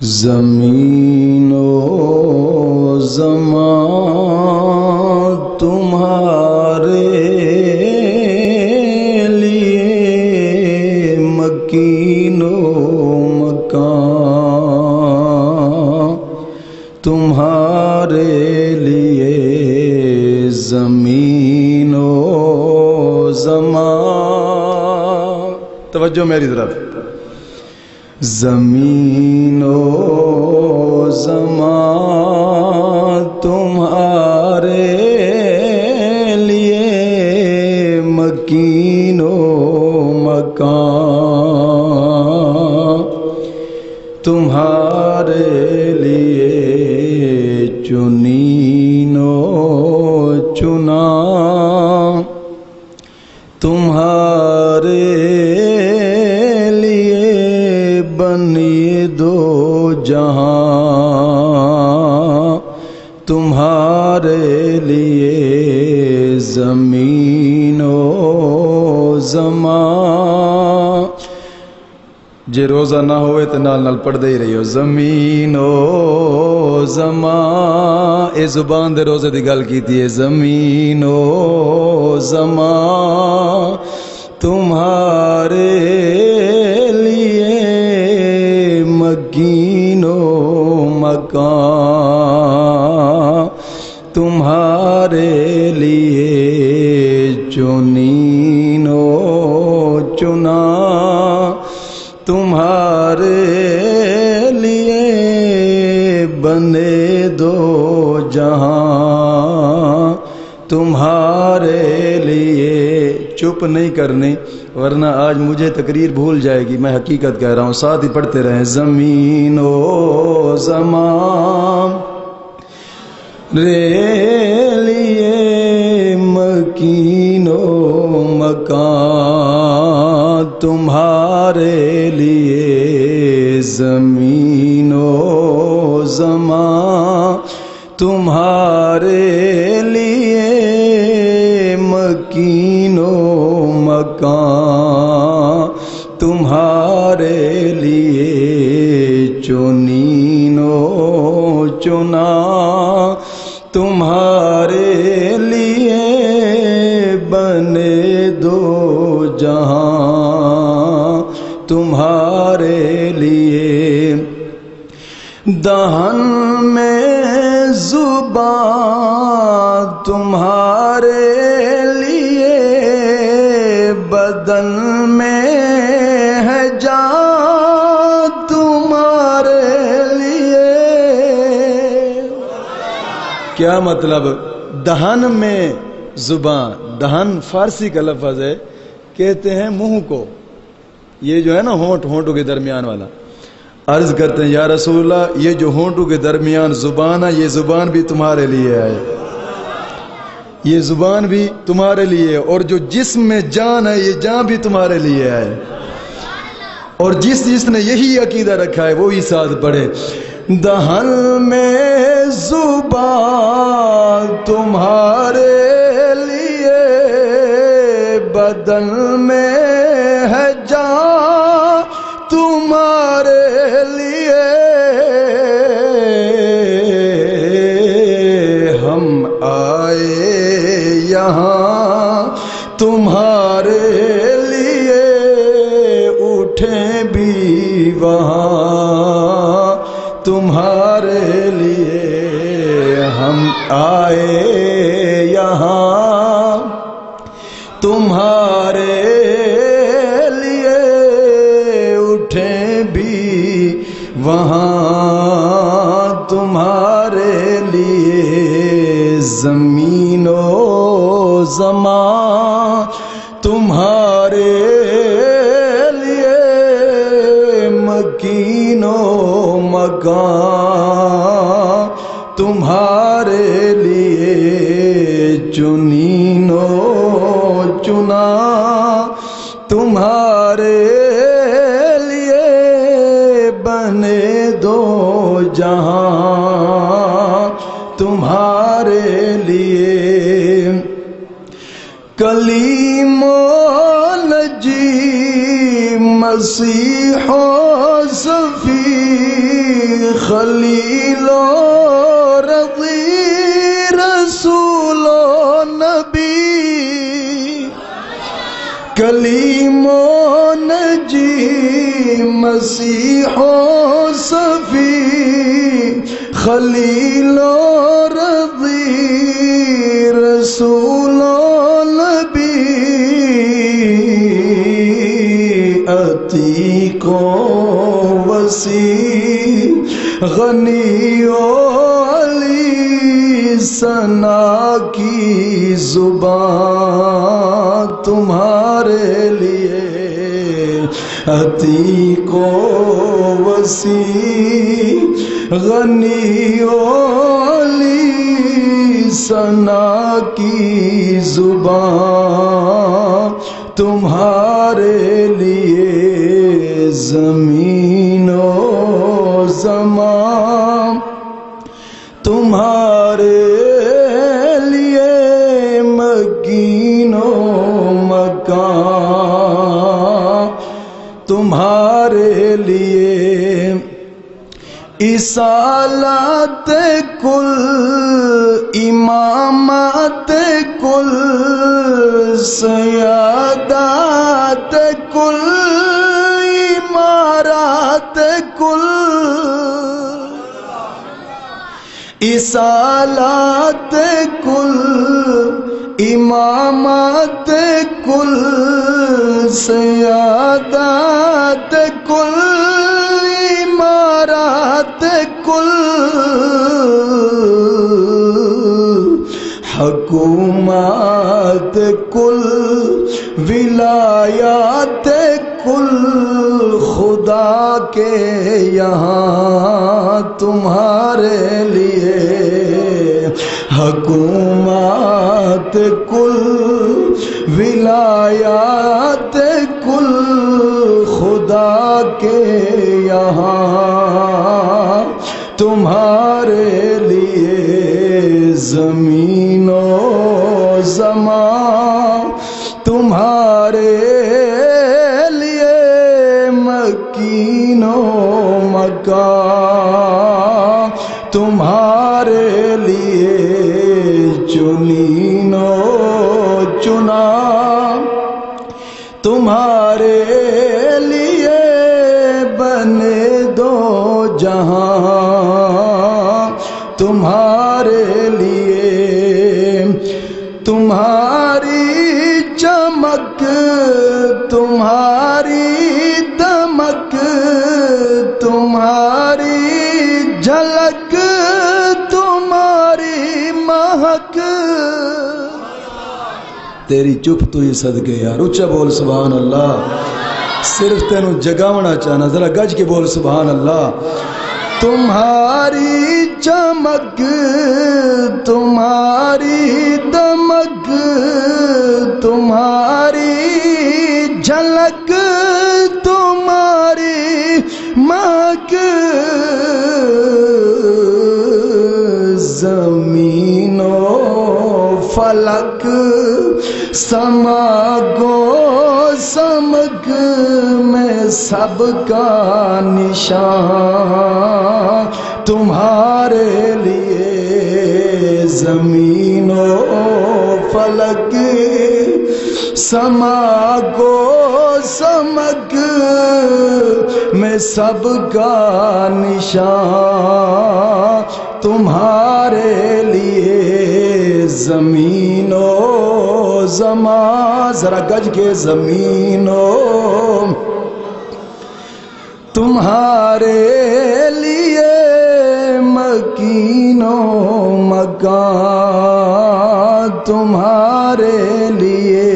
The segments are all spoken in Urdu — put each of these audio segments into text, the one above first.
زمین و زمان تمہارے لیے مکین و مکان تمہارے لیے زمین و زمان. توجہ میری طرف. زمین و زمان تمہارے لیے مکین و مکان تمہارے لیے چنین و چنا تمہارے لیے بنی دو جہاں تمہارے لیے زمین و زمان. جے روزہ نہ ہوئے تو نال نال پڑھ دے ہی رہی ہو. زمین و زمان اے زبان دے روزے دی گل کیتی ہے. زمین و زمان تمہارے لیے مکین و مکان تمہارے لیے چنین و چنا تمہارے لیے بنے دو جہاں تمہارے لیے. چپ نہیں کرنی ورنہ آج مجھے تقریر بھول جائے گی. میں حقیقت کہہ رہا ہوں, ساتھ ہی پڑھتے رہیں. زمین و زمان رے لیے مکین و مکان تمہارے لیے زمین و زمان تمہارے لیے مکین و مکان تمہارے لیے چنین و چنا تمہارے لیے بنے دو جہاں تمہارے لیے. دہن میں زبان تمہارے لیے بدن میں ہے جان تمہارے لیے. کیا مطلب؟ دہن میں زبان, دہن فارسی کا لفظ ہے, کہتے ہیں منہ کو. یہ جو ہے نا ہونٹوں کے درمیان والا. عرض کرتے ہیں یا رسول اللہ یہ جو ہونٹوں کے درمیان زبان ہے یہ زبان بھی تمہارے لیے ہے, یہ زبان بھی تمہارے لیے ہے. اور جو جسم میں جان ہے یہ جان بھی تمہارے لیے ہے. اور جس نے یہی عقیدہ رکھا ہے وہی ساتھ پڑھے. دہن میں زبان تمہارے لیے بدن میں ہے جان تمہارے لیے. ہم آئے یہاں تمہارے لیے اٹھیں بھی وہاں تمہارے لیے. ہم آئے یہاں تمہارے لیے اٹھیں بھی وہاں تمہارے لیے. زمین و زمان تمہارے لیے مکین و مکان تمہارے لیے چنین و چنا تمہارے لیے بنے دو جہاں تمہارے لیے. کلیم و نجی مسیح و صفی خلیل و رضی رسول و نبی کلیم و نجی مسیح و صفی خلیل و رضی رسول و نبی عتیق و وسیع غنی و علی ثنا کی زبان تمہارے لیے عتیق و وسیع غنی و علی ثنا کی زبان تمہارے لیے زمین و زمان تمہارے لیے مکین و مکان تمہارے لیے اصالت کل امامت کل سیادات کل امارات کل اصالات کل امامات کل سیادات کل امارات کل حکومت کل ولایات کل خدا کے یہاں تمہارے لیے حکومت کل ولایات کل خدا کے یہاں تمہارے لیے زمین و زمان تمہارے لیے مکین و مکان تمہارے لیے چنین و چنا تمہارے لیے بنے دو جہاں تمہارے لیے تمہاری چمک تمہاری دمک تمہاری جھلک تمہاری مہک تیری چپ تو ہی صدقے یار اچھا بول سبحان اللہ صرف تینوں جگاونا چاہنا ذرا گج کے بول سبحان اللہ تمہاری چمک تمہاری دمک تمہاری جھلک تمہاری مہک زمین و فلک سما گو سمک میں سب کا نشان تمہارے لیے زمین و فلک سما گو سمک میں سب کا نشان تمہارے لیے زمین و زمان ذرا گج کے زمین و تمہارے لیے مکین و مکان تمہارے لیے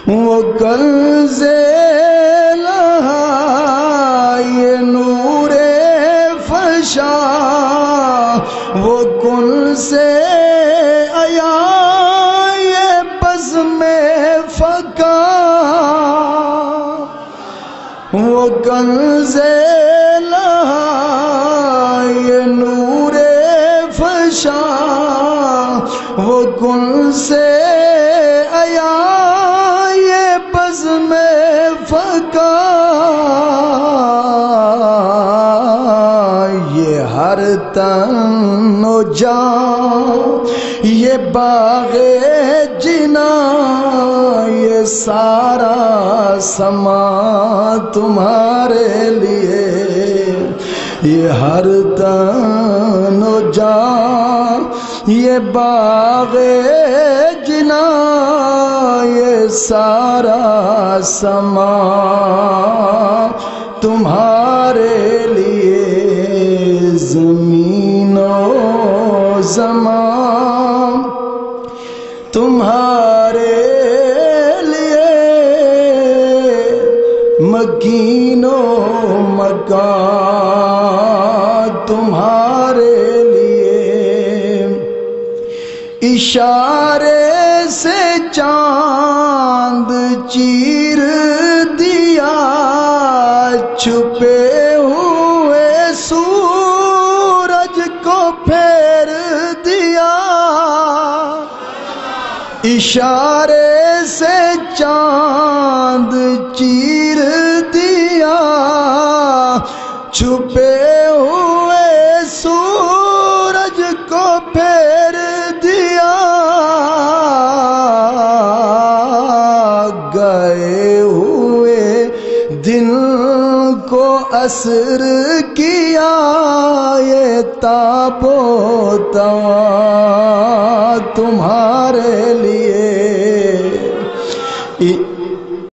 وہ کنز لہا یہ نور فشا وہ کن سے آیا یہ بزم فقا وہ کنز لہا یہ نور فشا وہ کن سے آیا یہ بزم فقا تن و جان یہ باغ جنا یہ سارا سما تمہارے لیے یہ ہر تن و جان یہ باغ جنا یہ سارا سما تمہارے لیے زمین و زمان تمہارے لیے مکین و مکان تمہارے لیے اشارے سے چاند چیر دیا چھپے ہوئے سورج کو پھیر دیا اشارے سے چاند چیر دیا چھپے ہوئے سورج کو پھیر دیا گئے ہوئے دن کو عصر کیا یہ تاب و تواں تمہارے لیے